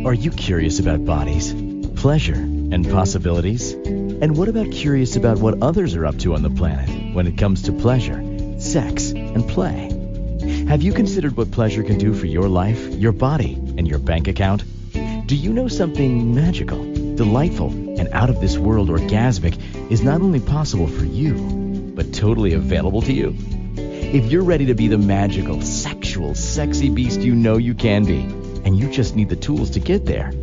Are you curious about bodies, pleasure, and possibilities? And what about curious about what others are up to on the planet when it comes to pleasure, sex, and play? Have you considered what pleasure can do for your life, your body, and your bank account? Do you know something magical, delightful, and out of this world orgasmic is not only possible for you, but totally available to you? If you're ready to be the magical, sexual, sexy beast you know you can be, and you just need the tools to get there,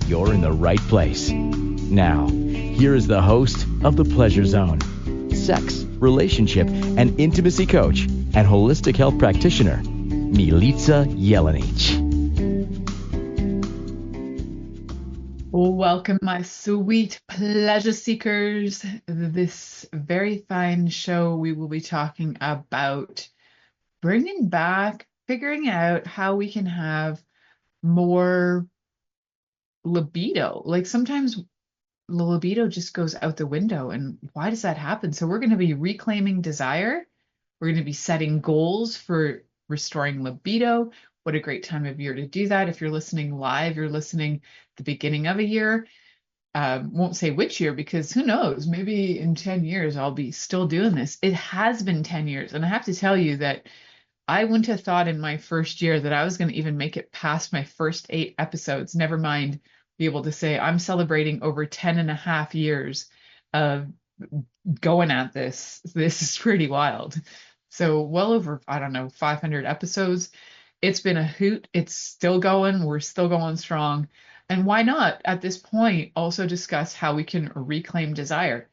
you're in the right place. Now, here is the host of The Pleasure Zone, sex, relationship, and intimacy coach and holistic health practitioner, Milica Jelenic. Welcome, my sweet pleasure seekers. This very fine show, we will be talking about bringing back, figuring out how we can have more libido. Like sometimes the libido just goes out the window, and why does that happen? So we're going to be reclaiming desire. We're going to be setting goals for restoring libido. What a great time of year to do that. If you're listening live, you're listening the beginning of a year. Won't say which year, because who knows, maybe in 10 years I'll be still doing this. It has been 10 years. And I have to tell you that I wouldn't have thought in my first year that I was going to even make it past my first 8 episodes, never mind be able to say I'm celebrating over 10 and a half years of going at this. This is pretty wild. So well over, I don't know, 500 episodes. It's been a hoot. It's still going. We're still going strong. And why not at this point also discuss how we can reclaim desire?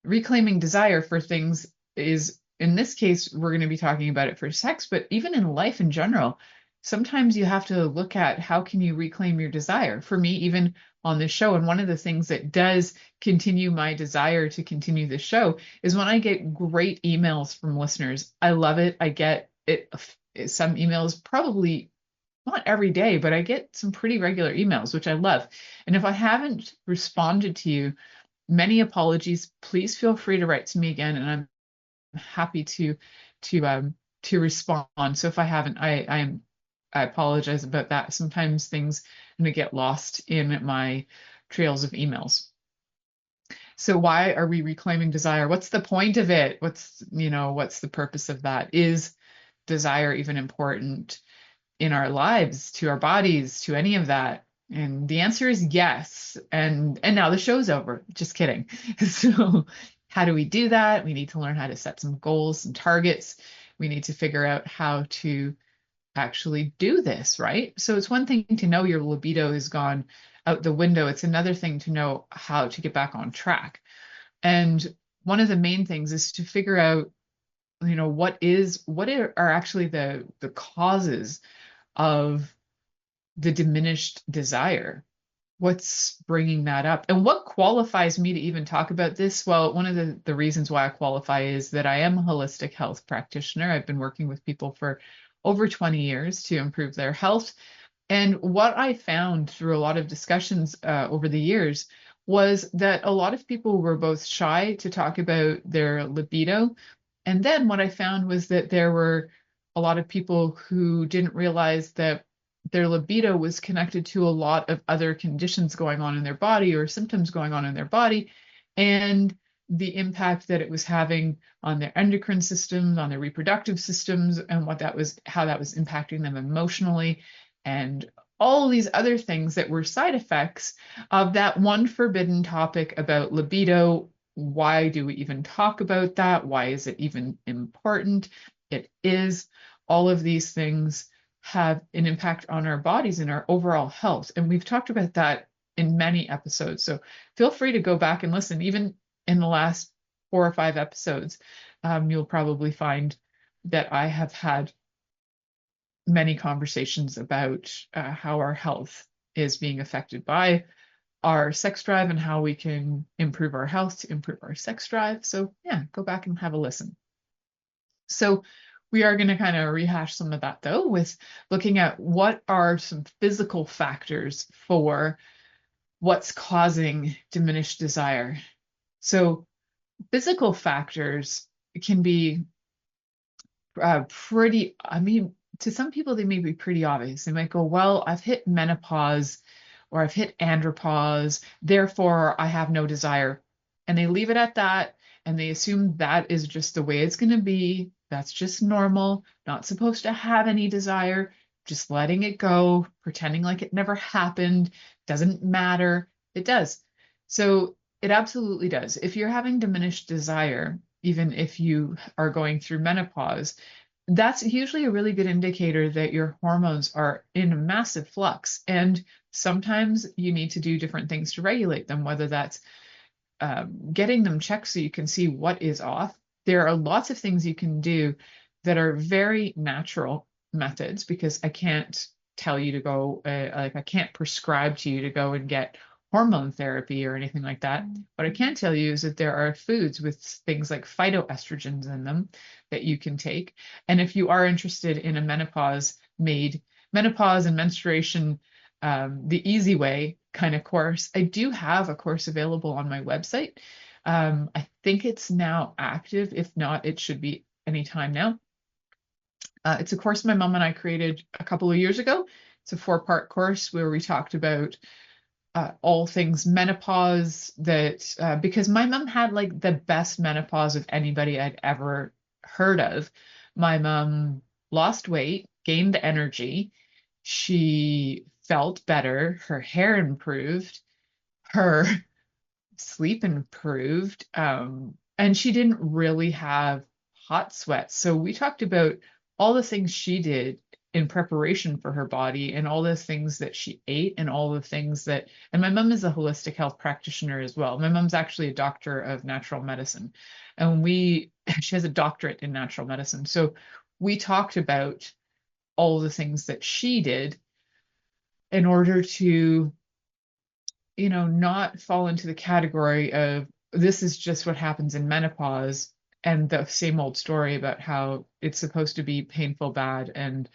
Reclaiming desire for things is, in this case, we're going to be talking about it for sex, but even in life in general, sometimes you have to look at how can you reclaim your desire. For me, even on this show, and one of the things that does continue my desire to continue the show is when I get great emails from listeners. I love it. I get it, some emails, probably not every day, but I get some pretty regular emails, which I love. And if I haven't responded to you, many apologies. Please feel free to write to me again, and I'm happy to respond. So if I haven't, I apologize about that. Sometimes things get lost in my trails of emails. So why are we reclaiming desire? What's the point of it? What's the purpose of that? Is desire even important in our lives, to our bodies, to any of that? And the answer is yes. And now the show's over. Just kidding. So how do we do that? We need to learn how to set some goals and targets. We need to figure out how to actually do this, right? So it's one thing to know your libido has gone out the window. It's another thing to know how to get back on track. And one of the main things is to figure out, what are actually the causes of the diminished desire. What's bringing that up? And what qualifies me to even talk about this? Well, one of the reasons why I qualify is that I am a holistic health practitioner. I've been working with people for over 20 years to improve their health. And what I found through a lot of discussions over the years was that a lot of people were both shy to talk about their libido. And then what I found was that there were a lot of people who didn't realize that their libido was connected to a lot of other conditions going on in their body or symptoms going on in their body, and the impact that it was having on their endocrine systems, on their reproductive systems, and how that was impacting them emotionally, and all these other things that were side effects of that one forbidden topic about libido. Why do we even talk about that? Why is it even important? It is. All of these things have an impact on our bodies and our overall health. And we've talked about that in many episodes. So feel free to go back and listen. Even in the last 4 or 5 episodes, you'll probably find that I have had many conversations about how our health is being affected by our sex drive and how we can improve our health to improve our sex drive. So yeah, go back and have a listen. So we are going to kind of rehash some of that, though, with looking at what are some physical factors for what's causing diminished desire. So physical factors can be to some people, they may be pretty obvious. They might go, well, I've hit menopause or I've hit andropause, therefore I have no desire. And they leave it at that. And they assume that is just the way it's going to be. That's just normal, not supposed to have any desire, just letting it go, pretending like it never happened, doesn't matter. It does. So it absolutely does. If you're having diminished desire, even if you are going through menopause, that's usually a really good indicator that your hormones are in a massive flux. And sometimes you need to do different things to regulate them, whether that's getting them checked so you can see what is off. There are lots of things you can do that are very natural methods, because I can't tell you to go, like, I can't prescribe to you to go and get hormone therapy or anything like that. What I can tell you is that there are foods with things like phytoestrogens in them that you can take. And if you are interested in a menopause and menstruation the easy way kind of course, I do have a course available on my website. I think it's now active. If not, it should be anytime now. It's a course my mom and I created a couple of years ago. It's a 4-part course where we talked about all things menopause, that because my mom had like the best menopause of anybody I'd ever heard of. My mom lost weight, gained energy, she felt better, her hair improved, her sleep improved, and she didn't really have hot sweats. So we talked about all the things she did in preparation for her body, and all the things that she ate, and all the things that, and my mom is a holistic health practitioner as well. My mom's actually a doctor of natural medicine, and she has a doctorate in natural medicine. So we talked about all the things that she did in order to, not fall into the category of this is just what happens in menopause, and the same old story about how it's supposed to be painful, bad, and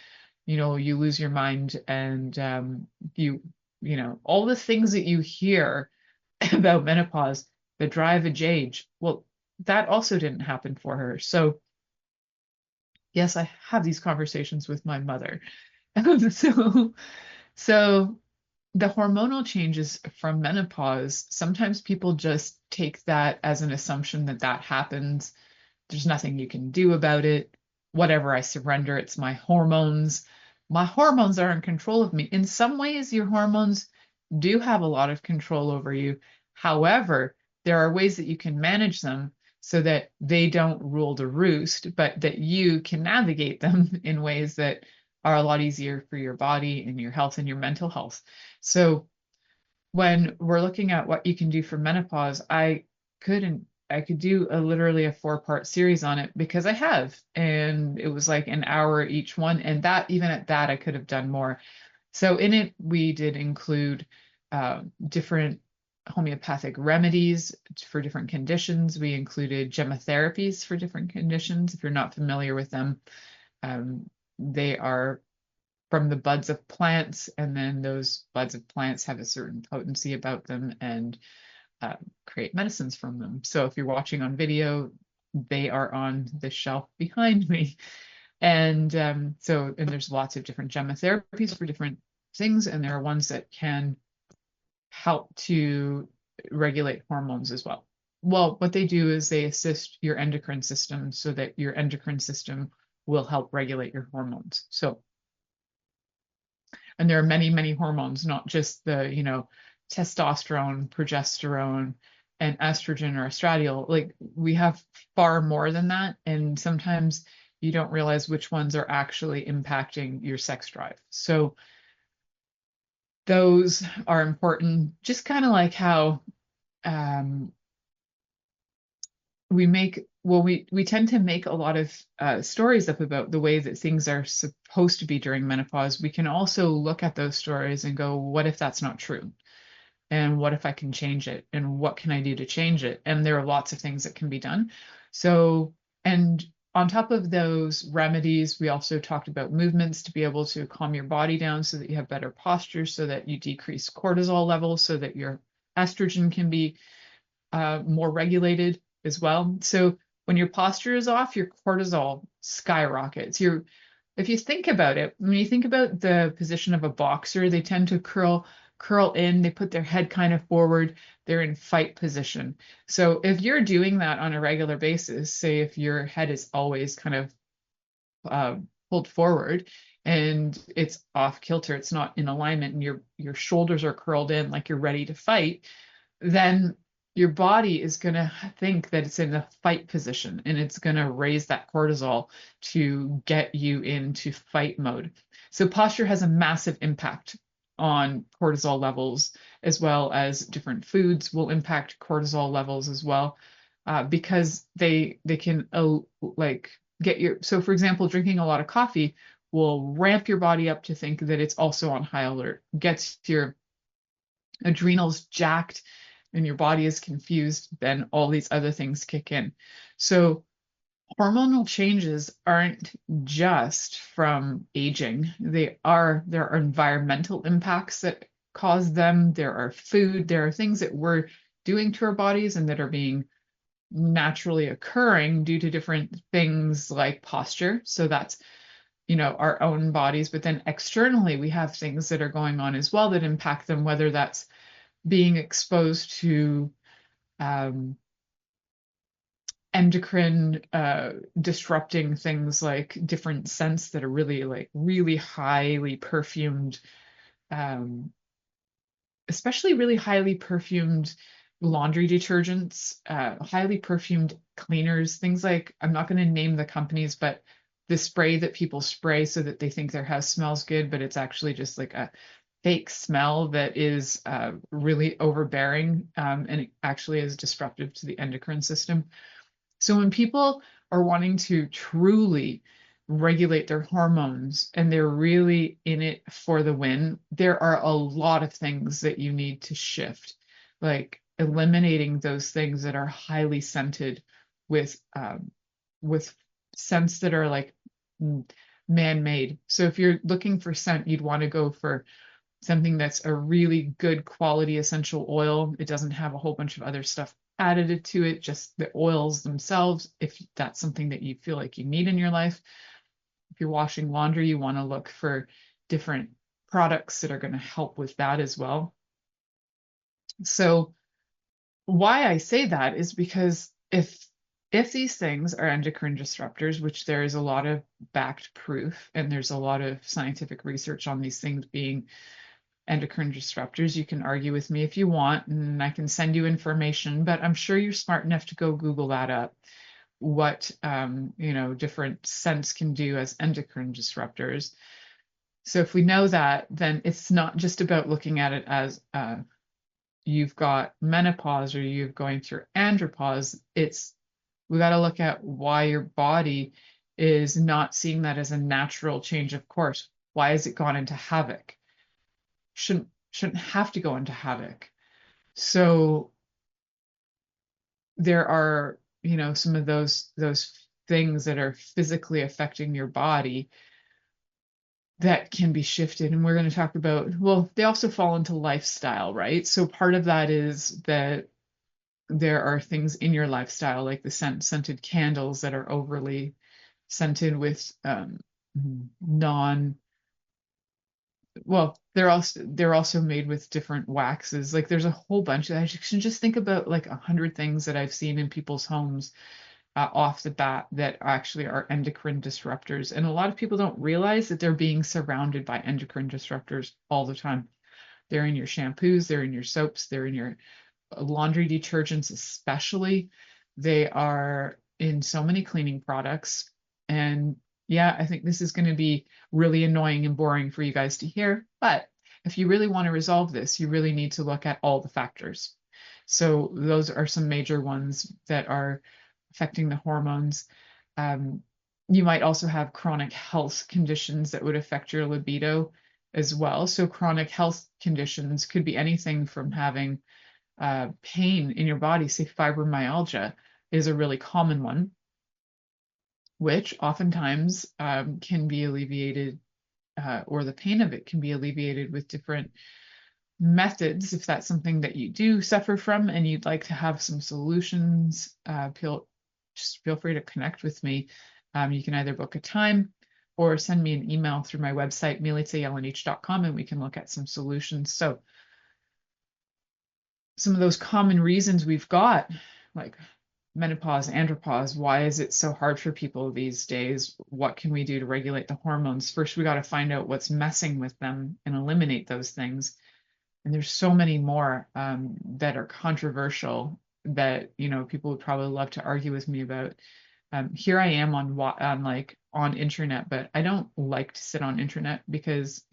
you lose your mind, and all the things that you hear about menopause, the drive of age. Well, that also didn't happen for her. So yes, I have these conversations with my mother. So the hormonal changes from menopause, sometimes people just take that as an assumption that that happens. There's nothing you can do about it. Whatever, I surrender. It's my hormones. My hormones are in control of me. In some ways, your hormones do have a lot of control over you. However, there are ways that you can manage them so that they don't rule the roost, but that you can navigate them in ways that are a lot easier for your body and your health and your mental health. So when we're looking at what you can do for menopause, I could do literally a 4-part series on it, because I have, and it was like an hour each one, and that, even at that, I could have done more. So in it, we did include different homeopathic remedies for different conditions. We included gemotherapies for different conditions. If you're not familiar with them, they are from the buds of plants, and then those buds of plants have a certain potency about them and create medicines from them. So if you're watching on video, they are on the shelf behind me. And and there's lots of different gemotherapies for different things, and there are ones that can help to regulate hormones as well. Well, what they do is they assist your endocrine system so that your endocrine system will help regulate your hormones. So, and there are many, many hormones, not just the, testosterone, progesterone, and estrogen or estradiol. Like, we have far more than that. And sometimes you don't realize which ones are actually impacting your sex drive. So those are important, just kind of like how we tend to make a lot of stories up about the way that things are supposed to be during menopause. We can also look at those stories and go, what if that's not true? And what if I can change it? And what can I do to change it? And there are lots of things that can be done. So, and on top of those remedies, we also talked about movements to be able to calm your body down so that you have better posture, so that you decrease cortisol levels, so that your estrogen can be more regulated as well. So when your posture is off, your cortisol skyrockets. if you think about it, when you think about the position of a boxer, they tend to curl in, they put their head kind of forward, they're in fight position. So if you're doing that on a regular basis, say if your head is always kind of pulled forward and it's off kilter, it's not in alignment, and your shoulders are curled in like you're ready to fight, then your body is going to think that it's in a fight position, and it's going to raise that cortisol to get you into fight mode. So posture has a massive impact on cortisol levels, as well as different foods will impact cortisol levels as well, because they can like get your, so for example, drinking a lot of coffee will ramp your body up to think that it's also on high alert, gets your adrenals jacked and your body is confused, then all these other things kick in. So hormonal changes aren't just from aging. There are environmental impacts that cause them. There are food, there are things that we're doing to our bodies and that are being naturally occurring due to different things like posture. So that's, our own bodies, but then externally we have things that are going on as well that impact them, whether that's being exposed to endocrine disrupting things like different scents that are really highly perfumed, especially really highly perfumed laundry detergents, highly perfumed cleaners, things like, I'm not going to name the companies, but the spray that people spray so that they think their house smells good, but it's actually just like a fake smell that is really overbearing, and it actually is disruptive to the endocrine system. So when people are wanting to truly regulate their hormones and they're really in it for the win, there are a lot of things that you need to shift, like eliminating those things that are highly scented with scents that are like man-made. So if you're looking for scent, you'd want to go for something that's a really good quality essential oil. It doesn't have a whole bunch of other stuff added to it, just the oils themselves, if that's something that you feel like you need in your life. If you're washing laundry, you want to look for different products that are going to help with that as well. So why I say that is because if these things are endocrine disruptors, which there is a lot of backed proof and there's a lot of scientific research on these things being endocrine disruptors, you can argue with me if you want, and I can send you information, but I'm sure you're smart enough to go Google that up, what different scents can do as endocrine disruptors. So if we know that, then it's not just about looking at it as you've got menopause or you're going through andropause. We got to look at why your body is not seeing that as a natural change of course. Why has it gone into havoc? Shouldn't have to go into havoc. So there are, some of those things that are physically affecting your body that can be shifted. And we're going to talk about, well, they also fall into lifestyle, right? So part of that is that there are things in your lifestyle, like the scented candles that are overly scented with they're also made with different waxes. Like there's a whole bunch of, I should just think about like 100 things that I've seen in people's homes off the bat that actually are endocrine disruptors. And a lot of people don't realize that they're being surrounded by endocrine disruptors all the time. They're in your shampoos, they're in your soaps, they're in your laundry detergents, especially. They are in so many cleaning products. And yeah, I think this is going to be really annoying and boring for you guys to hear. But if you really want to resolve this, you really need to look at all the factors. So those are some major ones that are affecting the hormones. You might also have chronic health conditions that would affect your libido as well. So chronic health conditions could be anything from having pain in your body, say fibromyalgia is a really common one, which oftentimes can be alleviated, or the pain of it can be alleviated with different methods. If that's something that you do suffer from and you'd like to have some solutions, just feel free to connect with me. You can either book a time or send me an email through my website, milicajelenic.com, and we can look at some solutions. So some of those common reasons we've got, like menopause, andropause, why is it so hard for people these days? What can we do to regulate the hormones? First, we got to find out what's messing with them and eliminate those things. And there's so many more that are controversial that, you know, people would probably love to argue with me about. Here I am on internet, but I don't like to sit on internet because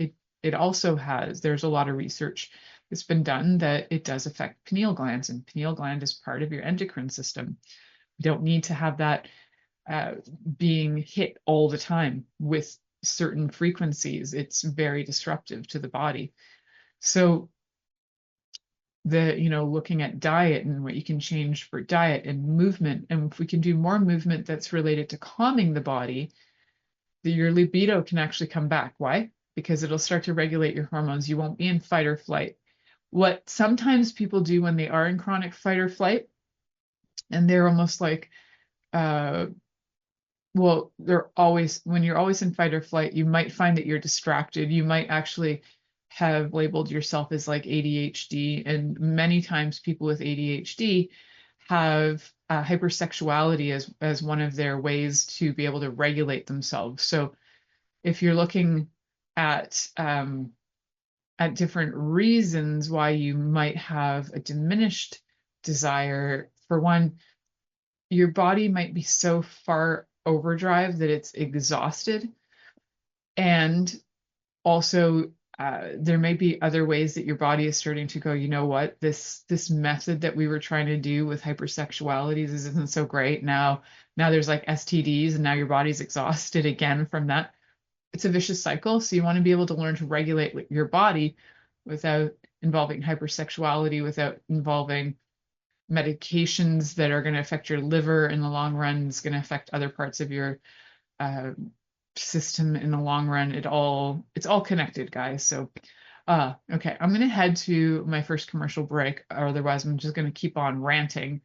it also there's a lot of research that's been done that it does affect pineal glands, and pineal gland is part of your endocrine system. You don't need to have that being hit all the time with certain frequencies. It's very disruptive to the body. So looking at diet and what you can change for diet and movement, and if we can do more movement that's related to calming the body, your libido can actually come back. Why? Because it'll start to regulate your hormones. You won't be in fight or flight. What sometimes people do when they are in chronic fight or flight, and they're almost like, when you're always in fight or flight, you might find that you're distracted. You might actually have labeled yourself as like ADHD, and many times people with ADHD have hypersexuality as one of their ways to be able to regulate themselves. So if you're looking at different reasons why you might have a diminished desire, for one, your body might be so far overdrive that it's exhausted, and also there may be other ways that your body is starting to go, you know what, this method that we were trying to do with hypersexualities isn't so great. Now there's like STDs, and now your body's exhausted again from that. It's a vicious cycle. So you want to be able to learn to regulate your body without involving hypersexuality, without involving medications that are going to affect your liver in the long run. It's going to affect other parts of your system in the long run. It's all connected, guys. So okay, I'm going to head to my first commercial break, or otherwise I'm just going to keep on ranting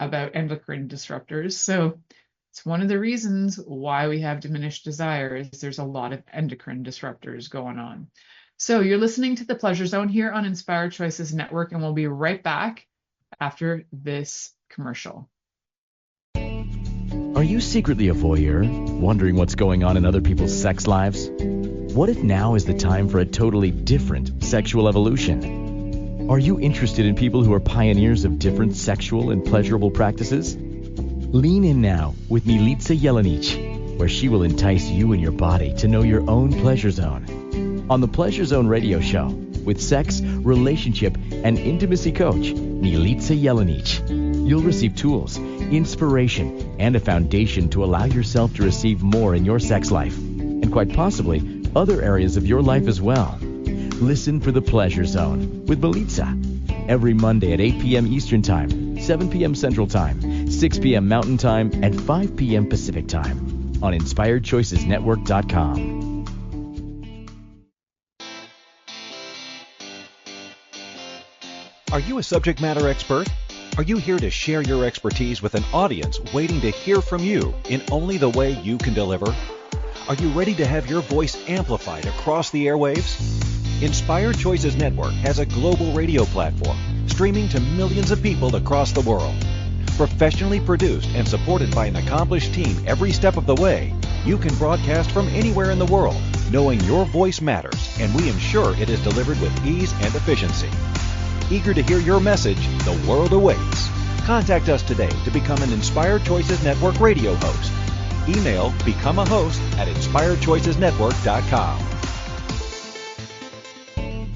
about endocrine disruptors. So it's one of the reasons why we have diminished desire is there's a lot of endocrine disruptors going on. So you're listening to The Pleasure Zone here on Inspired Choices Network, and we'll be right back after this commercial. Are you secretly a voyeur, wondering what's going on in other people's sex lives? What if now is the time for a totally different sexual evolution? Are you interested in people who are pioneers of different sexual and pleasurable practices? Lean in now with Milica Jelenic, where she will entice you and your body to know your own pleasure zone. On the Pleasure Zone radio show, with sex, relationship, and intimacy coach, Milica Jelenic, you'll receive tools, inspiration, and a foundation to allow yourself to receive more in your sex life, and quite possibly other areas of your life as well. Listen for The Pleasure Zone with Milica every Monday at 8 p.m. Eastern Time, 7 p.m. Central Time, 6 p.m. Mountain Time, and 5 p.m. Pacific Time on InspiredChoicesNetwork.com. Are you a subject matter expert? Are you here to share your expertise with an audience waiting to hear from you in only the way you can deliver? Are you ready to have your voice amplified across the airwaves? Inspired Choices Network has a global radio platform streaming to millions of people across the world. Professionally produced and supported by an accomplished team every step of the way, you can broadcast from anywhere in the world, knowing your voice matters, and we ensure it is delivered with ease and efficiency. Eager to hear your message, the world awaits. Contact us today to become an Inspired Choices Network radio host. Email become a host at inspiredchoicesnetwork.com.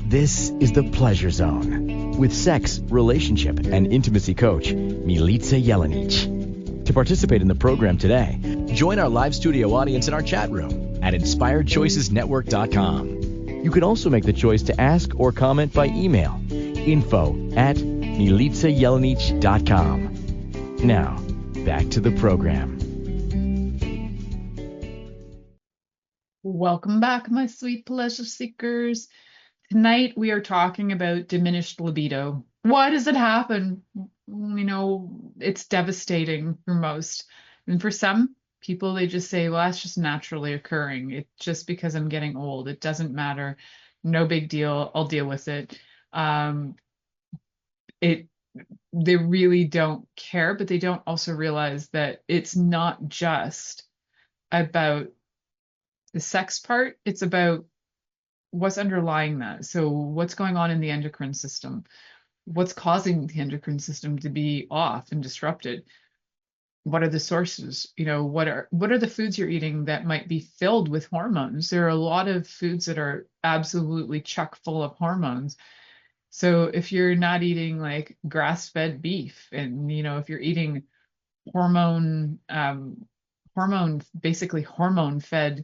This is The Pleasure Zone with sex, relationship, and intimacy coach, Milica Jelenic. To participate in the program today, join our live studio audience in our chat room at inspiredchoicesnetwork.com. You can also make the choice to ask or comment by email, info@milicajelenic.com. Now, back to the program. Welcome back, my sweet pleasure seekers. Tonight we are talking about diminished libido. Why does it happen? You know, it's devastating for most. And for some, People, they just say, well, that's just naturally occurring. It's just because I'm getting old. It doesn't matter. No big deal. I'll deal with it. It they really don't care, but they don't also realize that it's not just about the sex part. It's about what's underlying that. So what's going on in the endocrine system? What's causing the endocrine system to be off and disrupted? What are the sources? What are the foods you're eating that might be filled with hormones? There are a lot of foods that are absolutely chock full of hormones. So if you're not eating like grass-fed beef, and if you're eating hormone basically hormone-fed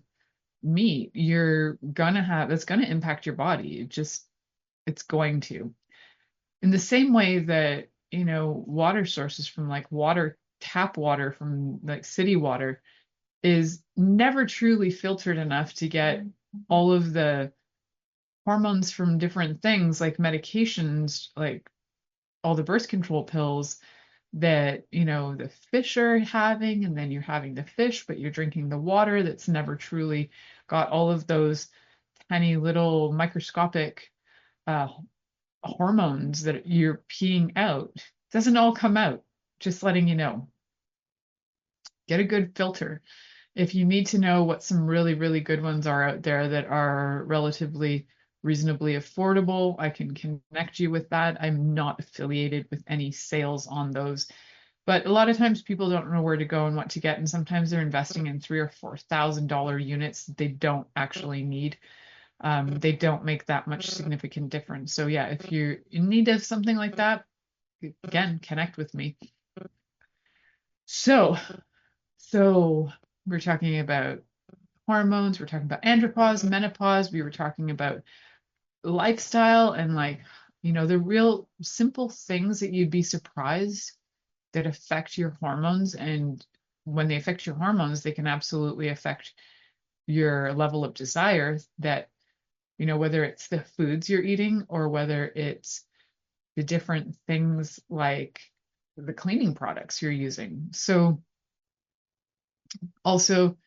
meat, that's gonna impact your body. It's going to. In the same way that, water sources from like tap water from like city water is never truly filtered enough to get all of the hormones from different things like medications, like all the birth control pills that, the fish are having, and then you're having the fish, but you're drinking the water that's never truly got all of those tiny little microscopic hormones that you're peeing out. It doesn't all come out, just letting you know. Get a good filter. If you need to know what some really, really good ones are out there that are relatively reasonably affordable, I can connect you with that. I'm not affiliated with any sales on those. But a lot of times people don't know where to go and what to get, and sometimes they're investing in $3,000 or $4,000 units that they don't actually need. They don't make that much significant difference. So yeah, if you're in need of something like that, again, connect with me. So we're talking about hormones, we're talking about andropause, menopause, we were talking about lifestyle, and the real simple things that you'd be surprised that affect your hormones. And when they affect your hormones, they can absolutely affect your level of desire, that, whether it's the foods you're eating or whether it's the different things like the cleaning products you're using. So also,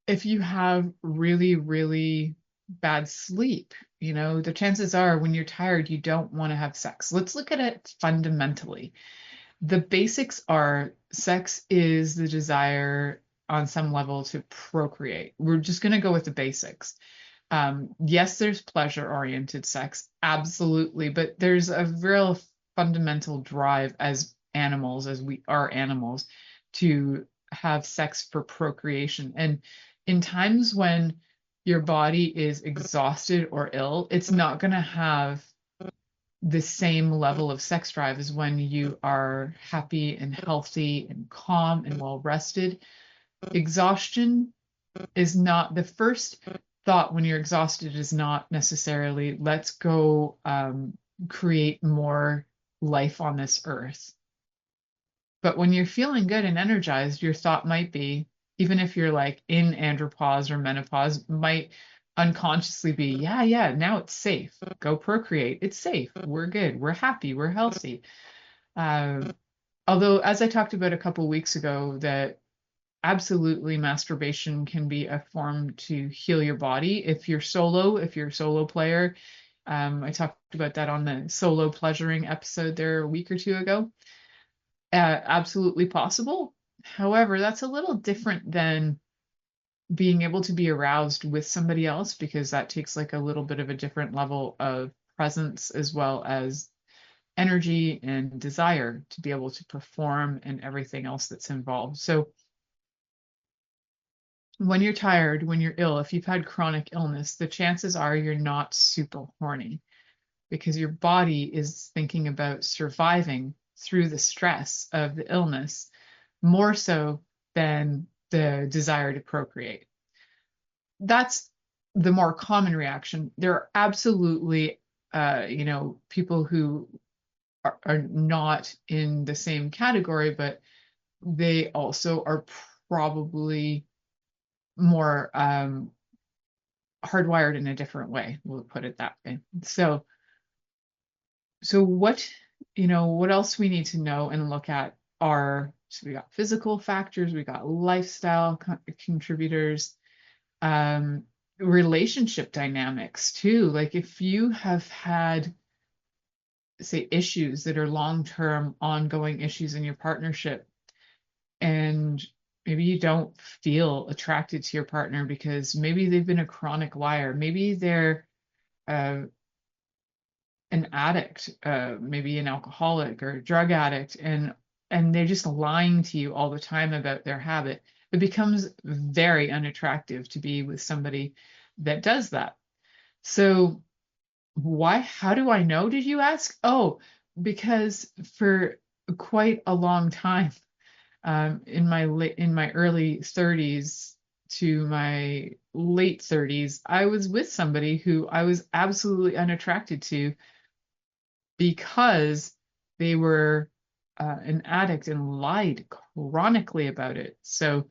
if you have really, really bad sleep, the chances are when you're tired, you don't want to have sex. Let's look at it fundamentally. The basics are sex is the desire on some level to procreate. We're just going to go with the basics. Yes, there's pleasure-oriented sex, absolutely, but there's a real fundamental drive as animals, as we are animals, to have sex for procreation. And in times when your body is exhausted or ill, it's not going to have the same level of sex drive as when you are happy and healthy and calm and well rested. Exhaustion is not the first thought when you're exhausted, is not necessarily let's go create more life on this earth. But when you're feeling good and energized, your thought might be, even if you're like in andropause or menopause, might unconsciously be, yeah, now it's safe. Go procreate. It's safe. We're good. We're happy. We're healthy. Although, as I talked about a couple weeks ago, that absolutely masturbation can be a form to heal your body. If you're a solo player, I talked about that on the solo pleasuring episode there a week or two ago. Absolutely possible. However, that's a little different than being able to be aroused with somebody else, because that takes like a little bit of a different level of presence as well as energy and desire to be able to perform and everything else that's involved. So when you're tired, when you're ill, if you've had chronic illness, the chances are you're not super horny, because your body is thinking about surviving through the stress of the illness more so than the desire to procreate. That's the more common reaction. There are absolutely, people who are not in the same category, but they also are probably more hardwired in a different way. We'll put it that way. So what else we need to know and look at are So we got physical factors, we got lifestyle contributors, relationship dynamics too. Like if you have had, say, issues that are long-term ongoing issues in your partnership, and maybe you don't feel attracted to your partner because maybe they've been a chronic liar, maybe they're an addict, maybe an alcoholic or a drug addict, and they're just lying to you all the time about their habit. It becomes very unattractive to be with somebody that does that. So how do I know, did you ask? Oh, because for quite a long time, in my early 30s to my late 30s, I was with somebody who I was absolutely unattracted to because they were an addict and lied chronically about it. So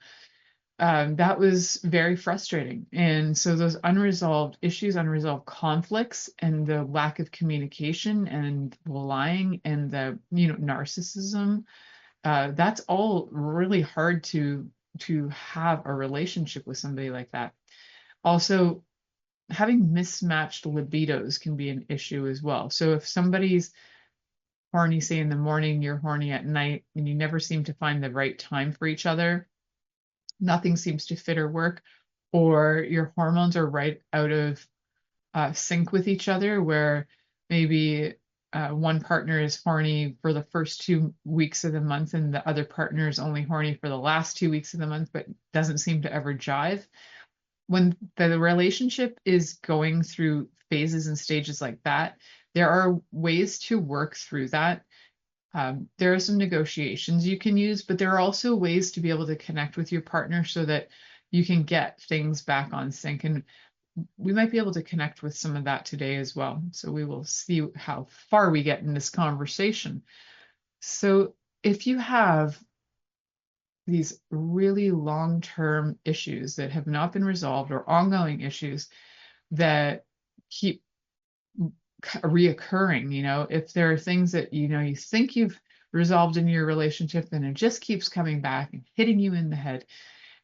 that was very frustrating. And so those unresolved issues, unresolved conflicts, and the lack of communication and the lying and the narcissism, that's all really hard to have a relationship with somebody like that. Also, having mismatched libidos can be an issue as well. So if somebody's horny, say in the morning, you're horny at night, and you never seem to find the right time for each other, nothing seems to fit or work, or your hormones are right out of sync with each other, where maybe one partner is horny for the first 2 weeks of the month and the other partner is only horny for the last 2 weeks of the month, but doesn't seem to ever jive. When the relationship is going through phases and stages like that, there are ways to work through that. There are some negotiations you can use, but there are also ways to be able to connect with your partner so that you can get things back on sync. And we might be able to connect with some of that today as well. So we will see how far we get in this conversation. So if you have these really long-term issues that have not been resolved, or ongoing issues that keep reoccurring, if there are things that you think you've resolved in your relationship and it just keeps coming back and hitting you in the head,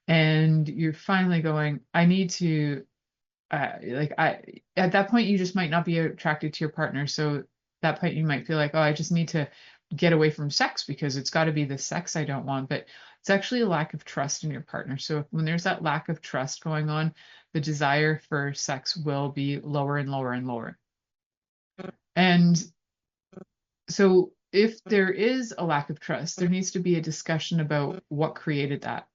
and you're finally going, I need to at that point you just might not be attracted to your partner. So at that point you might feel like, oh, I just need to get away from sex because it's got to be the sex I don't want. But it's actually a lack of trust in your partner. So when there's that lack of trust going on, the desire for sex will be lower and lower and lower. And so if there is a lack of trust, there needs to be a discussion about what created that.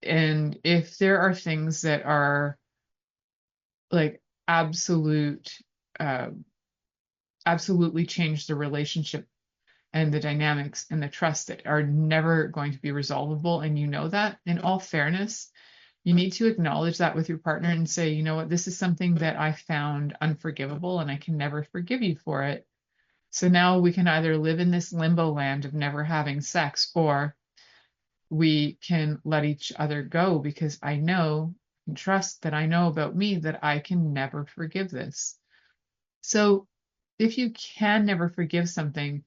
And if there are things that are like absolutely change the relationship and the dynamics and the trust that are never going to be resolvable, and that, in all fairness, you need to acknowledge that with your partner and say, you know what, this is something that I found unforgivable and I can never forgive you for it. So now we can either live in this limbo land of never having sex, or we can let each other go, because I know and trust that I know about me that I can never forgive this. So if you can never forgive something,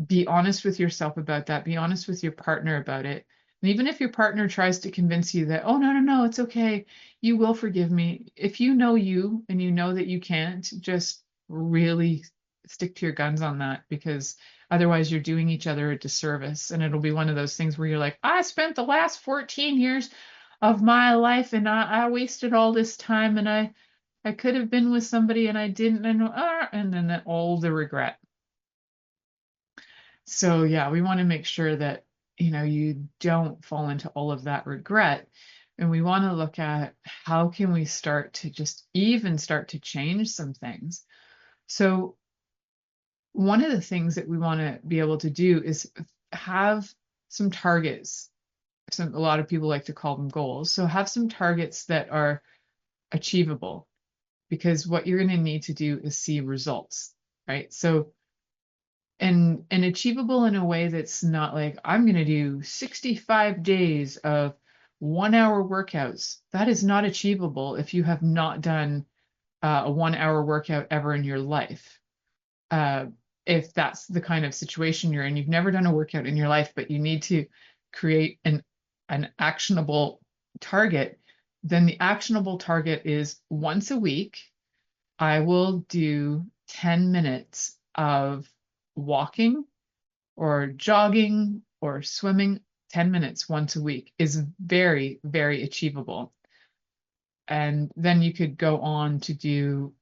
be honest with yourself about that. Be honest with your partner about it. And even if your partner tries to convince you that, oh, no, it's okay, you will forgive me. If you know you and you know that you can't, just really stick to your guns on that, because otherwise you're doing each other a disservice. And it'll be one of those things where you're like, I spent the last 14 years of my life and I wasted all this time, and I could have been with somebody and I didn't, and then all the regret. So yeah, we want to make sure that you don't fall into all of that regret. And we want to look at how can we start to change some things. So one of the things that we want to be able to do is have some targets. A lot of people like to call them goals. So have some targets that are achievable, because what you're going to need to do is see results, right? So and achievable in a way that's not like, I'm going to do 65 days of 1-hour workouts. That is not achievable if you have not done a 1-hour workout ever in your life. if that's the kind of situation you're in, you've never done a workout in your life, but you need to create an actionable target, then the actionable target is once a week, I will do 10 minutes of walking or jogging or swimming. 10 minutes once a week is very, very achievable. And then you could go on to do,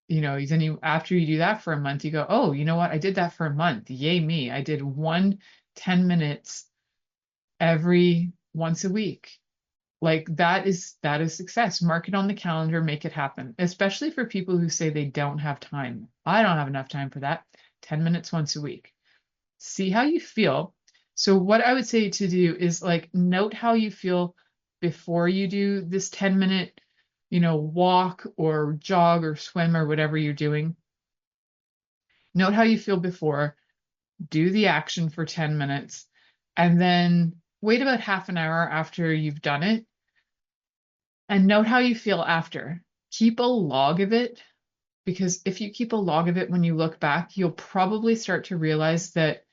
then after you do that for a month, you go, oh, you know what? I did that for a month. Yay me. I did 10 minutes every once a week. Like that is success. Mark it on the calendar, make it happen, especially for people who say they don't have time. I don't have enough time for that. 10 minutes once a week. See how you feel. So what I would say to do is like note how you feel before you do this 10-minute, walk or jog or swim or whatever you're doing. Note how you feel before, do the action for 10 minutes, and then wait about half an hour after you've done it and note how you feel after. Keep a log of it, because if you keep a log of it, when you look back, you'll probably start to realize that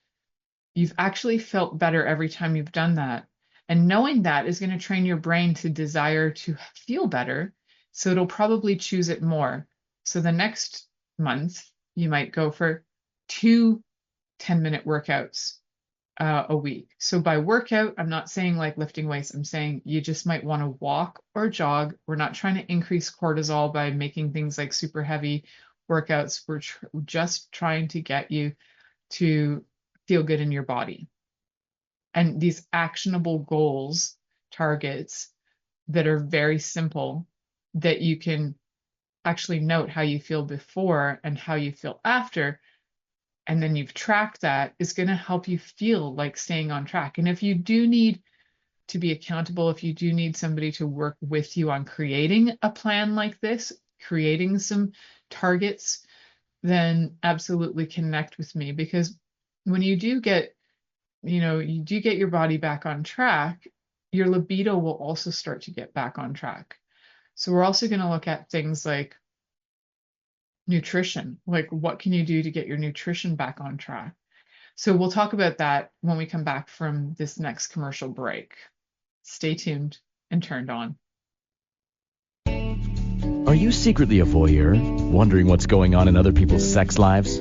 you've actually felt better every time you've done that. And knowing that is going to train your brain to desire to feel better. So it'll probably choose it more. So the next month, you might go for 2 10-minute workouts a week. So by workout, I'm not saying like lifting weights. I'm saying you just might want to walk or jog. We're not trying to increase cortisol by making things like super heavy workouts. We're just trying to get you to feel good in your body. And these actionable goals, targets that are very simple, that you can actually note how you feel before and how you feel after, and then you've tracked that, is going to help you feel like staying on track. And if you do need to be accountable, if you do need somebody to work with you on creating a plan like this, creating some targets, then absolutely connect with me, because when you do get, your body back on track, your libido will also start to get back on track. So we're also going to look at things like nutrition, like what can you do to get your nutrition back on track? So we'll talk about that when we come back from this next commercial break. Stay tuned and turned on. Are you secretly a voyeur, wondering what's going on in other people's sex lives?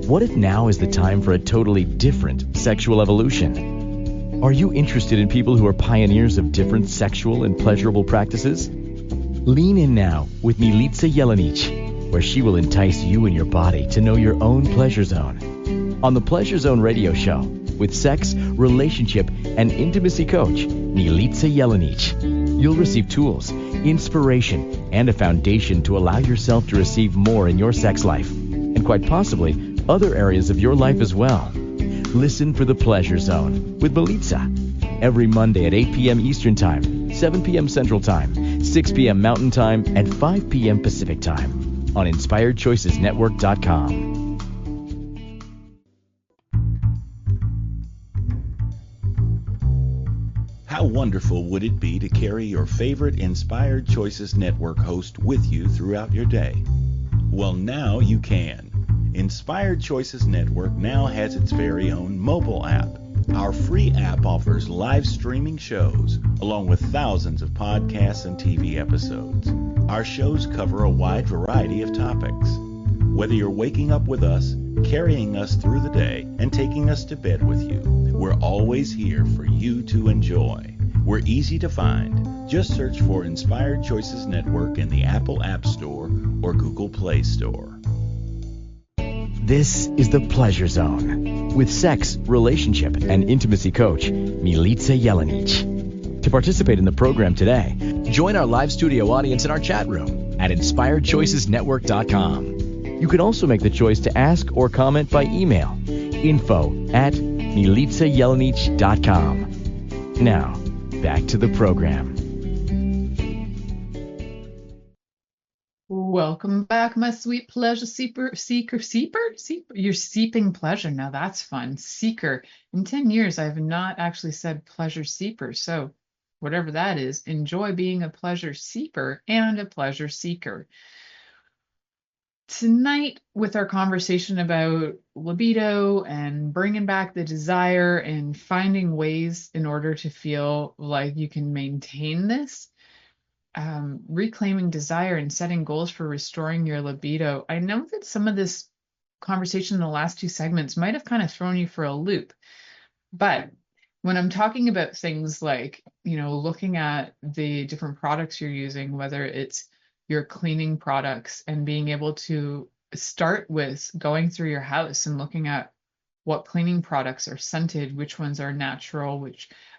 What if now is the time for a totally different sexual evolution? Are you interested in people who are pioneers of different sexual and pleasurable practices? Lean in now with Milica Jelenic, where she will entice you and your body to know your own pleasure zone. On the Pleasure Zone radio show, with sex, relationship, and intimacy coach, Milica Jelenic, you'll receive tools, inspiration, and a foundation to allow yourself to receive more in your sex life, and quite possibly other areas of your life as well. Listen for the Pleasure Zone with Milica every Monday at 8 p.m. Eastern Time, 7 p.m. Central Time, 6 p.m. Mountain Time, and 5 p.m. Pacific Time on InspiredChoicesNetwork.com. How wonderful would it be to carry your favorite Inspired Choices Network host with you throughout your day? Well, now you can. Inspired Choices Network now has its very own mobile app. Our free app offers live streaming shows, along with thousands of podcasts and TV episodes. Our shows cover a wide variety of topics. Whether you're waking up with us, carrying us through the day, and taking us to bed with you, we're always here for you to enjoy. We're easy to find. Just search for Inspired Choices Network in the Apple App Store or Google Play Store. This is the Pleasure Zone with sex, relationship, and intimacy coach, Milica Jelenic. To participate in the program today, join our live studio audience in our chat room at InspiredChoicesNetwork.com. You can also make the choice to ask or comment by email, info@MilicaJelenic.com. Now, back to the program. Welcome back, my sweet pleasure seeker. You're seeping pleasure. Now that's fun. Seeker. In 10 years, I have not actually said pleasure seeker. So whatever that is, enjoy being a pleasure seeker and a pleasure seeker. tonight, with our conversation about libido and bringing back the desire and finding ways in order to feel like you can maintain this, reclaiming desire and setting goals for restoring your libido. I know that some of this conversation in the last two segments might have kind of thrown you for a loop, but when I'm talking about things like, looking at the different products you're using, whether it's your cleaning products, and being able to start with going through your house and looking at what cleaning products are scented, which ones are natural,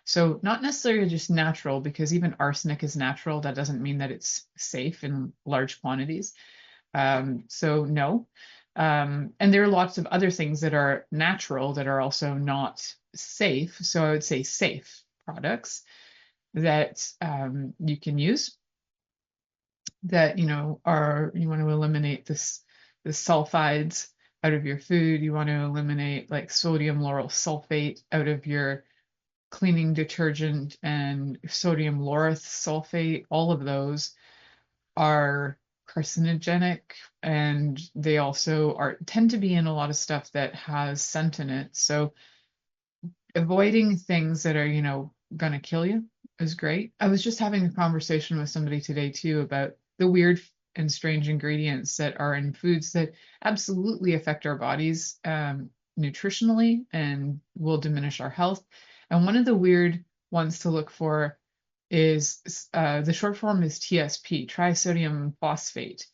so not necessarily just natural, because even arsenic is natural. That doesn't mean that it's safe in large quantities. So no. And there are lots of other things that are natural that are also not safe. So I would say safe products that you can use, that you want to eliminate the sulfides out of your food. You want to eliminate like sodium lauryl sulfate out of your cleaning detergent, and sodium lauryl sulfate. All of those are carcinogenic, and they also tend to be in a lot of stuff that has scent in it. So avoiding things that are, going to kill you is great. I was just having a conversation with somebody today too about the weird and strange ingredients that are in foods that absolutely affect our bodies nutritionally and will diminish our health. And one of the weird ones to look for is the short form is TSP, trisodium phosphate.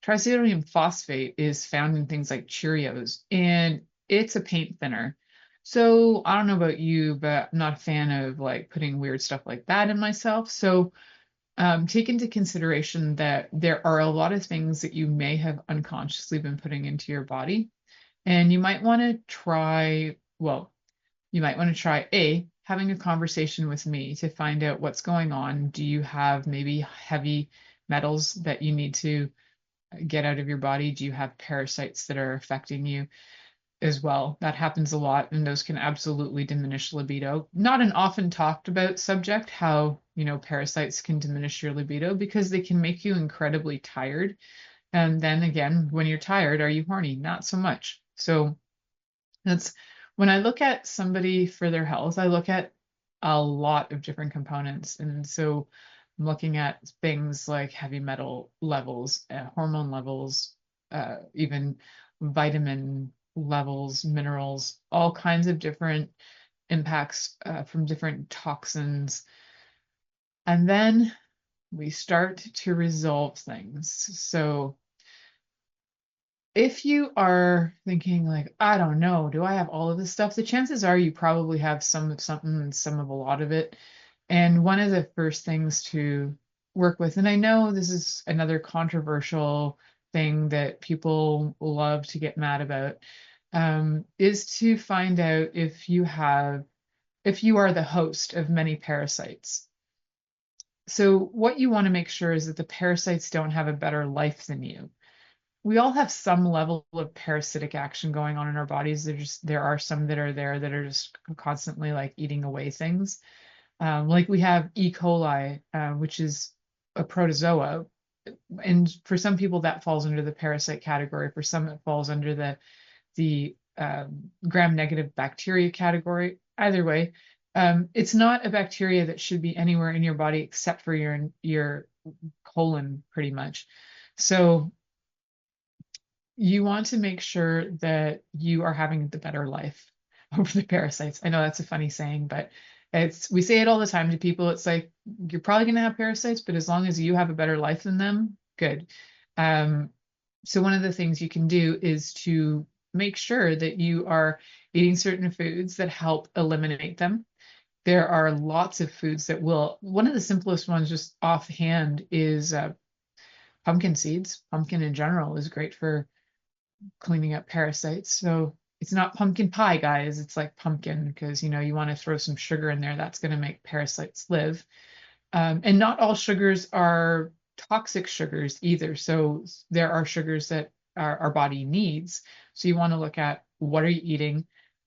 Trisodium phosphate is found in things like Cheerios, and it's a paint thinner. So I don't know about you, but I'm not a fan of like putting weird stuff like that in myself. So take into consideration that there are a lot of things that you may have unconsciously been putting into your body. And you might want to try, having a conversation with me to find out what's going on. Do you have maybe heavy metals that you need to get out of your body? Do you have parasites that are affecting you as well? That happens a lot, and those can absolutely diminish libido. Not an often talked about subject, how, parasites can diminish your libido, because they can make you incredibly tired. And then again, when you're tired, are you horny? Not so much. So that's when I look at somebody for their health, I look at a lot of different components. And so I'm looking at things like heavy metal levels, hormone levels, even vitamin levels, minerals, all kinds of different impacts from different toxins. And then we start to resolve things. So if you are thinking like, I don't know, do I have all of this stuff? The chances are you probably have some of something and some of a lot of it. And one of the first things to work with, and I know this is another controversial thing that people love to get mad about, is to find out if you are the host of many parasites. So what you want to make sure is that the parasites don't have a better life than you. We all have some level of parasitic action going on in our bodies. There are some that are there that are just constantly like eating away things. Like we have E. coli, which is a protozoa, and for some people that falls under the parasite category. For some, it falls under the gram-negative bacteria category. Either way, it's not a bacteria that should be anywhere in your body except for your colon, pretty much. So you want to make sure that you are having the better life over the parasites. I know that's a funny saying, but we say it all the time to people. It's like, you're probably going to have parasites, but as long as you have a better life than them, good. So one of the things you can do is to make sure that you are eating certain foods that help eliminate them. There are lots of foods that will. One of the simplest ones, just offhand, is pumpkin seeds. Pumpkin in general is great for cleaning up parasites. So it's not pumpkin pie, guys. It's like pumpkin, because you want to throw some sugar in there. That's going to make parasites live. And not all sugars are toxic sugars either. So there are sugars that our body needs. So you want to look at, what are you eating?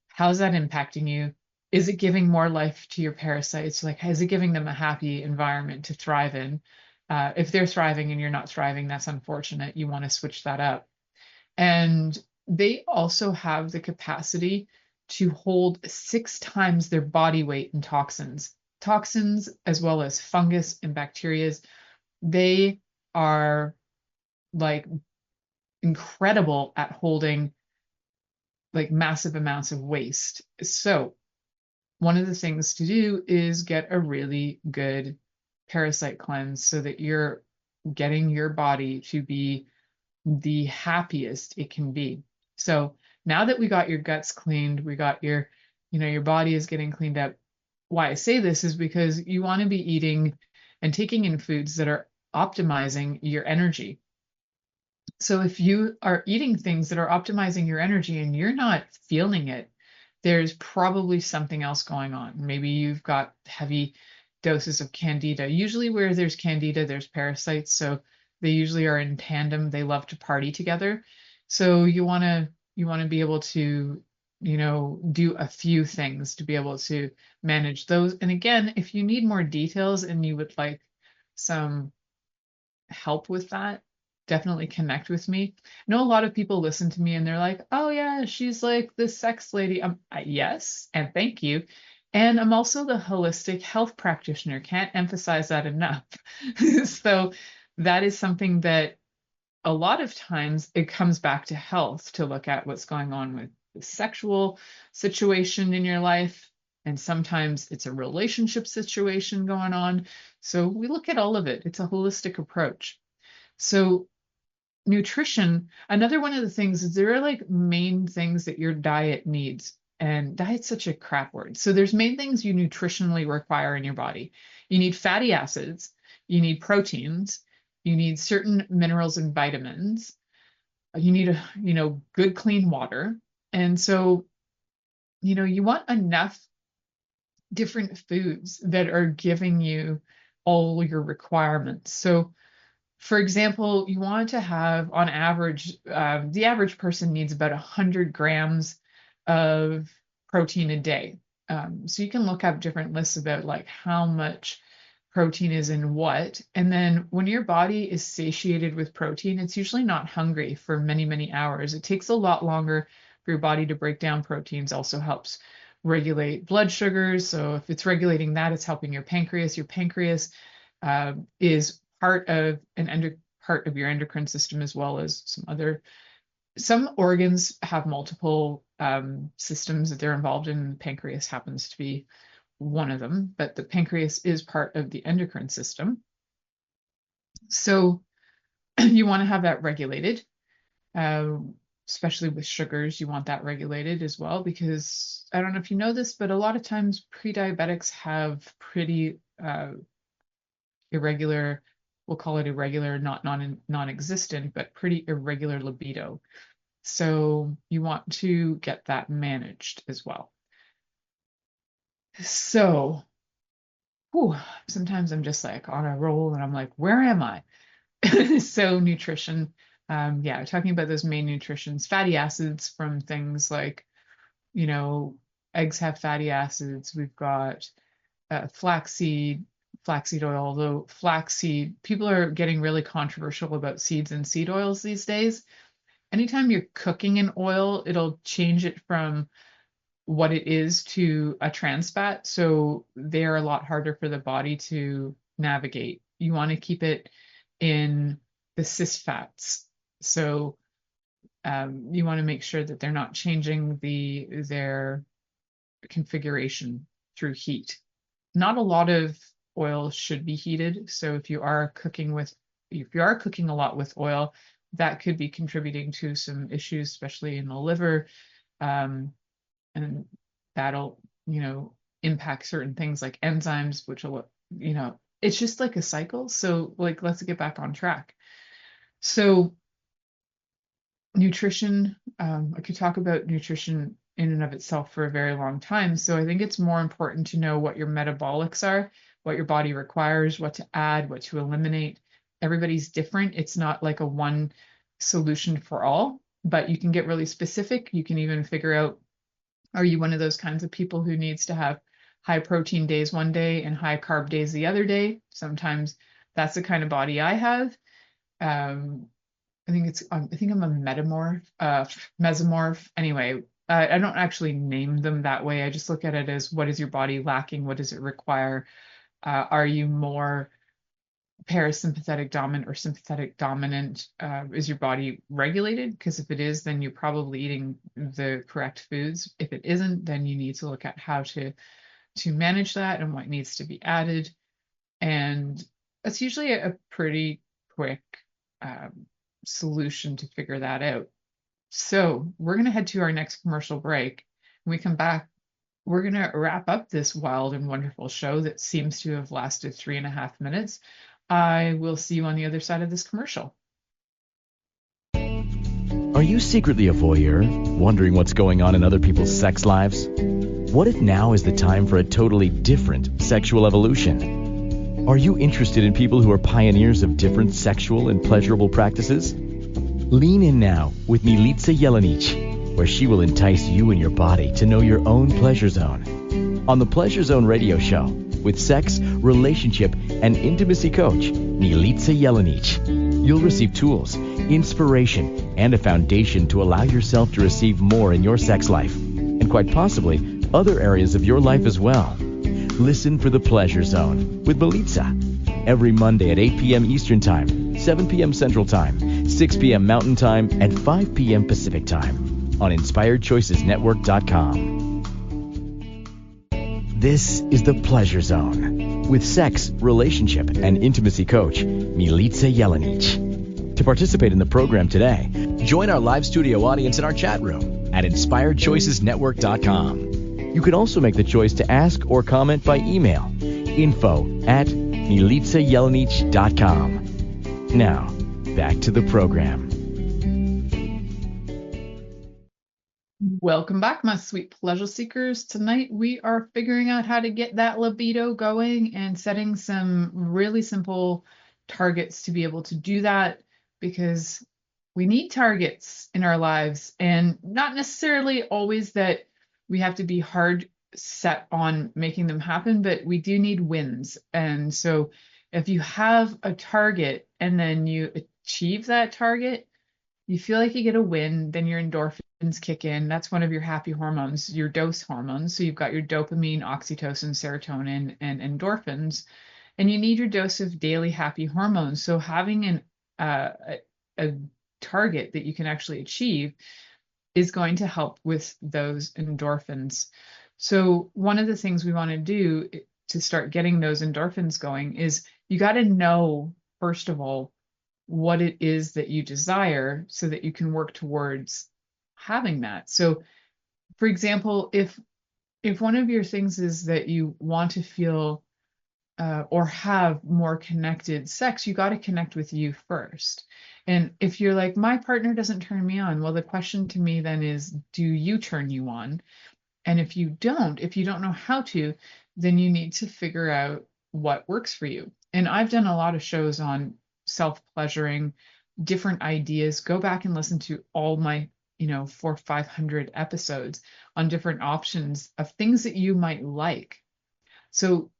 How's that impacting you? Is it giving more life to your parasites? Like, is it giving them a happy environment to thrive in? If they're thriving and you're not thriving, that's unfortunate. You want to switch that up. And they also have the capacity to hold 6 times their body weight in toxins. Toxins, as well as fungus and bacteria, they are like incredible at holding like massive amounts of waste. So one of the things to do is get a really good parasite cleanse so that you're getting your body to be the happiest it can be. So now that we got your guts cleaned, we got your, your body is getting cleaned up. Why I say this is because you want to be eating and taking in foods that are optimizing your energy. So if you are eating things that are optimizing your energy and you're not feeling it, there's probably something else going on. Maybe you've got heavy doses of candida. Usually where there's candida, there's parasites. So they usually are in tandem. They love to party together. So you want to be able to, do a few things to be able to manage those. And again, if you need more details and you would like some help with that, definitely connect with me. I know a lot of people listen to me and they're like, oh yeah, she's like this sex lady. Yes, and thank you. And I'm also the holistic health practitioner. Can't emphasize that enough. So that is something that a lot of times it comes back to health, to look at what's going on with the sexual situation in your life. And sometimes it's a relationship situation going on. So we look at all of it. It's a holistic approach. So nutrition, another one of the things is there are like main things that your diet needs. And diet's such a crap word. So there's main things you nutritionally require in your body. You need fatty acids, you need proteins, you need certain minerals and vitamins. You need good clean water. And so, you want enough different foods that are giving you all your requirements. So for example, you want to have on average, the average person needs about 100 grams of protein a day. So you can look up different lists about like how much protein is in what. And then when your body is satiated with protein, it's usually not hungry for many, many hours. It takes a lot longer for your body to break down proteins. Also helps regulate blood sugars. So if it's regulating that, it's helping your pancreas. Your pancreas is part of your endocrine system, as well as some organs have multiple systems that they're involved in. Pancreas happens to be one of them, but the pancreas is part of the endocrine system. So you want to have that regulated, especially with sugars. You want that regulated as well, because I don't know if you know this, but a lot of times pre-diabetics have pretty irregular, we'll call it irregular, not non-existent, but pretty irregular libido. So you want to get that managed as well. So, sometimes I'm just like on a roll and I'm like, where am I? So nutrition, talking about those main nutritions, fatty acids from things like, eggs have fatty acids. We've got flaxseed oil, although flaxseed, people are getting really controversial about seeds and seed oils these days. Anytime you're cooking in oil, it'll change it from what it is to a trans fat. So they're a lot harder for the body to navigate. You want to keep it in the cis fats. So you want to make sure that they're not changing their configuration through heat. Not a lot of oil should be heated. So if you are cooking a lot with oil, that could be contributing to some issues, especially in the liver. And that'll, impact certain things like enzymes, which will, it's just like a cycle. So like, let's get back on track. So nutrition, I could talk about nutrition in and of itself for a very long time. So I think it's more important to know what your metabolics are, what your body requires, what to add, what to eliminate. Everybody's different. It's not like a one solution for all, but you can get really specific. You can even figure out, are you one of those kinds of people who needs to have high protein days one day and high carb days the other day? Sometimes that's the kind of body I have. I think I'm a mesomorph. Anyway, I don't actually name them that way. I just look at it as, what is your body lacking? What does it require? Are you more parasympathetic dominant or sympathetic dominant? Is your body regulated? Because if it is, then you're probably eating the correct foods. If it isn't, then you need to look at how to manage that and what needs to be added. And that's usually a pretty quick solution to figure that out. So we're going to head to our next commercial break. When we come back, we're going to wrap up this wild and wonderful show that seems to have lasted 3.5 minutes. I will see you on the other side of this commercial. Are you secretly a voyeur, wondering what's going on in other people's sex lives? What if now is the time for a totally different sexual evolution? Are you interested in people who are pioneers of different sexual and pleasurable practices? Lean in now with Milica Jelenic, where she will entice you and your body to know your own pleasure zone. On the Pleasure Zone radio show, with sex, relationship, and intimacy coach, Milica Jelenic, you'll receive tools, inspiration, and a foundation to allow yourself to receive more in your sex life, and quite possibly other areas of your life as well. Listen for the Pleasure Zone with Milica every Monday at 8 p.m. Eastern Time, 7 p.m. Central Time, 6 p.m. Mountain Time, and 5 p.m. Pacific Time on InspiredChoicesNetwork.com. This is the Pleasure Zone with sex, relationship, and intimacy coach, Milica Jelenic. To participate in the program today, join our live studio audience in our chat room at InspiredChoicesNetwork.com. You can also make the choice to ask or comment by email, info@MilicaJelenic.com. Now, back to the program. Welcome back, my sweet pleasure seekers. Tonight we are figuring out how to get that libido going and setting some really simple targets to be able to do that, because we need targets in our lives, and not necessarily always that we have to be hard set on making them happen, but we do need wins. And so if you have a target and then you achieve that target, you feel like you get a win, then your endorphins kick in. That's one of your happy hormones, your dose hormones. So you've got your dopamine, oxytocin, serotonin, and endorphins, and you need your dose of daily happy hormones. So having a target that you can actually achieve is going to help with those endorphins. So one of the things we want to do to start getting those endorphins going is you got to know, first of all, what it is that you desire so that you can work towards having that. So, for example, if one of your things is that you want to feel or have more connected sex, you got to connect with you first. And if you're like, my partner doesn't turn me on, well, the question to me then is, do you turn you on? And if you don't know how to, then you need to figure out what works for you. And I've done a lot of shows on self-pleasuring, different ideas. Go back and listen to all my 400 or 500 episodes on different options of things that you might like. So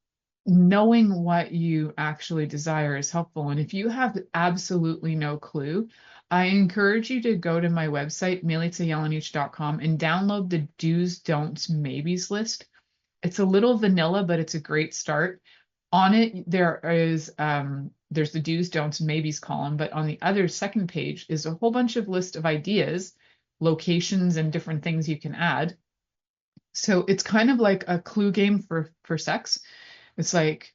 knowing what you actually desire is helpful. And if you have absolutely no clue, I encourage you to go to my website, milicajelenic.com, and download the do's, don'ts, maybes list. It's a little vanilla, but it's a great start. On it, there is there's the do's, don'ts, maybes column, but on the other second page is a whole bunch of list of ideas, locations, and different things you can add. So it's kind of like a clue game for sex. It's like,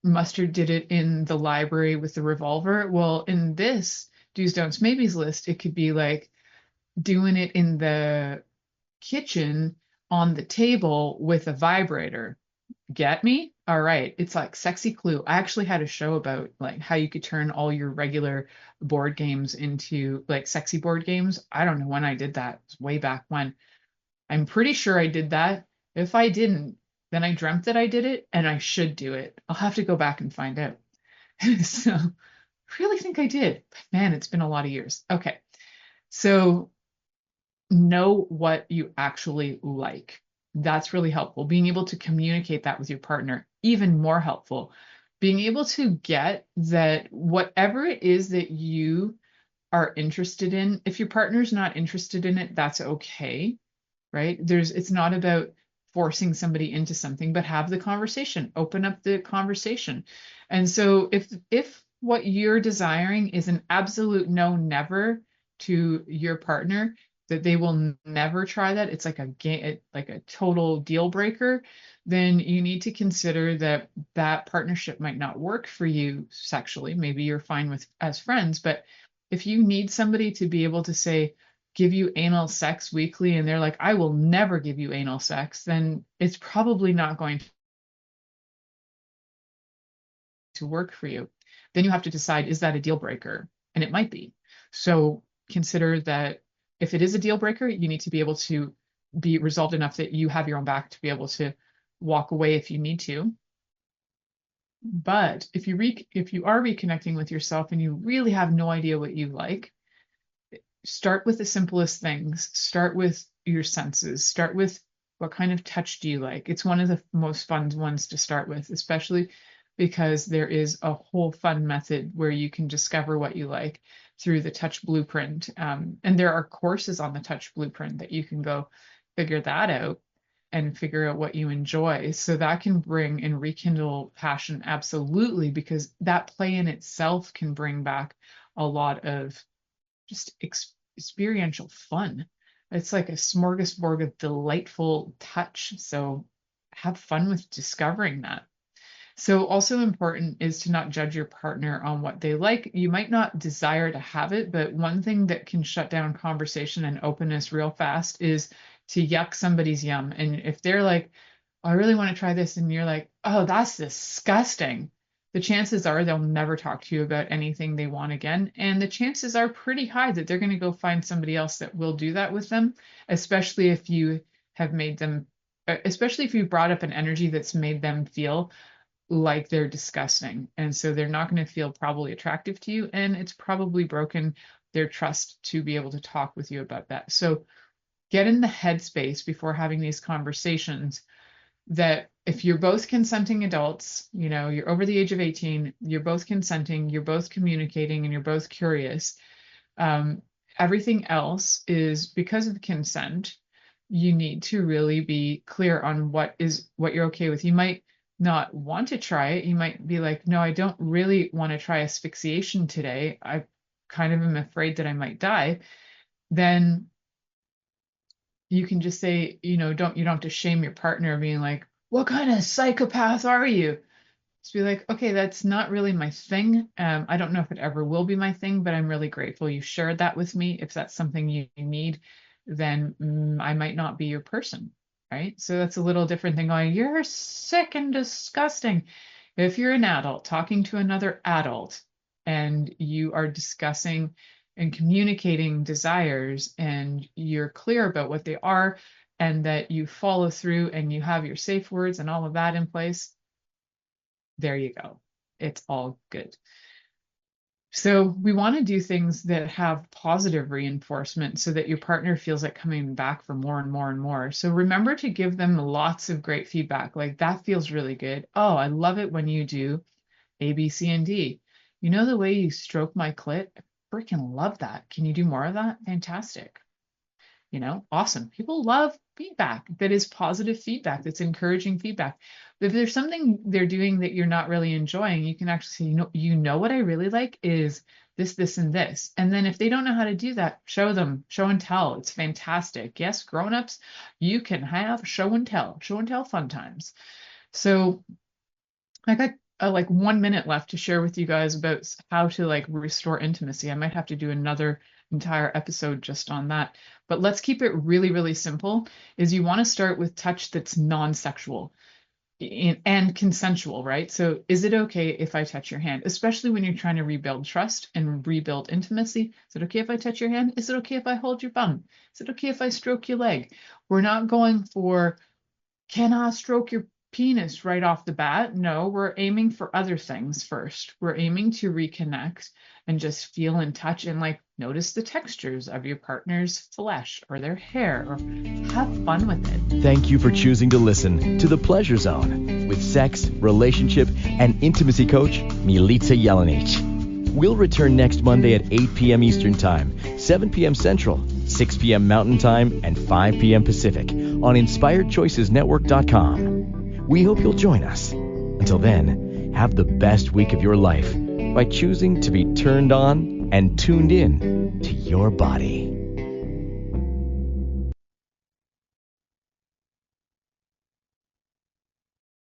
Mustard did it in the library with the revolver. Well, in this do's, don'ts, maybes list, it could be like doing it in the kitchen on the table with a vibrator. Get me? All right. It's like sexy clue. I actually had a show about like how you could turn all your regular board games into like sexy board games. I don't know when I did that. It was way back when. I'm pretty sure I did that. If I didn't, then I dreamt that I did it, and I should do it. I'll have to go back and find out. So I really think I did. But man, it's been a lot of years. Okay. So know what you actually like. That's really helpful. Being able to communicate that with your partner, even more helpful. being able to get that whatever it is that you are interested in, if your partner's not interested in it, that's okay, right? It's not about forcing somebody into something, but have the conversation, open up the conversation. And so if what you're desiring is an absolute no, never to your partner, that they will never try that, it's like a game, like a total deal breaker, then you need to consider that that partnership might not work for you sexually. Maybe you're fine with as friends, but if you need somebody to be able to say, give you anal sex weekly, and they're like, I will never give you anal sex, then it's probably not going to work for you. Then you have to decide, is that a deal breaker? And it might be. So consider that if it is a deal breaker, you need to be able to be resolved enough that you have your own back to be able to walk away if you need to. But if you are reconnecting with yourself and you really have no idea what you like, start with the simplest things. Start with your senses. Start with what kind of touch do you like? It's one of the most fun ones to start with, especially because there is a whole fun method where you can discover what you like through the touch blueprint. And there are courses on the touch blueprint that you can go figure that out and figure out what you enjoy. So that can bring and rekindle passion, absolutely, because that play in itself can bring back a lot of just experiential fun. It's like a smorgasbord of delightful touch. So have fun with discovering that. So also important is to not judge your partner on what they like. You might not desire to have it, but one thing that can shut down conversation and openness real fast is to yuck somebody's yum. And if they're like, oh, I really want to try this, and you're like, oh, that's disgusting, the chances are they'll never talk to you about anything they want again. And the chances are pretty high that they're going to go find somebody else that will do that with them, especially if you have made them, especially if you brought up an energy that's made them feel like they're disgusting. And so they're not going to feel probably attractive to you. And it's probably broken their trust to be able to talk with you about that. So get in the headspace before having these conversations that if you're both consenting adults, you're over the age of 18, you're both consenting, you're both communicating, and you're both curious. Everything else is because of consent. You need to really be clear on what you're okay with. You might not want to try it. You might be like, no, I don't really want to try asphyxiation today. I kind of am afraid that I might die. Then you can just say, you don't have to shame your partner being like, what kind of psychopath are you? Just be like, okay, that's not really my thing. I don't know if it ever will be my thing, but I'm really grateful you shared that with me. If that's something you need, then I might not be your person, right? So that's a little different than going, you're sick and disgusting. If you're an adult talking to another adult and you are discussing and communicating desires and you're clear about what they are and that you follow through and you have your safe words and all of that in place, there you go. It's all good. So we want to do things that have positive reinforcement so that your partner feels like coming back for more and more and more. So remember to give them lots of great feedback. Like, that feels really good. Oh, I love it when you do A, B, C, and D. The way you stroke my clit? I freaking love that. Can you do more of that? Fantastic. Awesome. People love feedback that is positive feedback, that's encouraging feedback. If there's something they're doing that you're not really enjoying, you can actually say, what I really like is this, this, and this. And then if they don't know how to do that, show them, show and tell. It's fantastic. Yes, grown-ups, you can have show and tell fun times. So I got like 1 minute left to share with you guys about how to restore intimacy. I might have to do another entire episode just on that, but let's keep it really, really simple. Is you want to start with touch that's non-sexual and consensual, right? So is it okay if I touch your hand, especially when you're trying to rebuild trust and rebuild intimacy? Is it okay if I touch your hand? Is it okay if I hold your bum? Is it okay if I stroke your leg? We're not going for, can I stroke your penis right off the bat? No, we're aiming for other things first. We're aiming to reconnect and just feel and touch and like notice the textures of your partner's flesh or their hair, or have fun with it. Thank you for choosing to listen to The Pleasure Zone with sex, relationship, and intimacy coach Milica Jelenic. We'll return next Monday at 8 p.m. Eastern Time, 7 p.m. Central, 6 p.m. Mountain Time, and 5 p.m. Pacific on InspiredChoicesNetwork.com. We hope you'll join us. Until then, have the best week of your life by choosing to be turned on and tuned in to your body.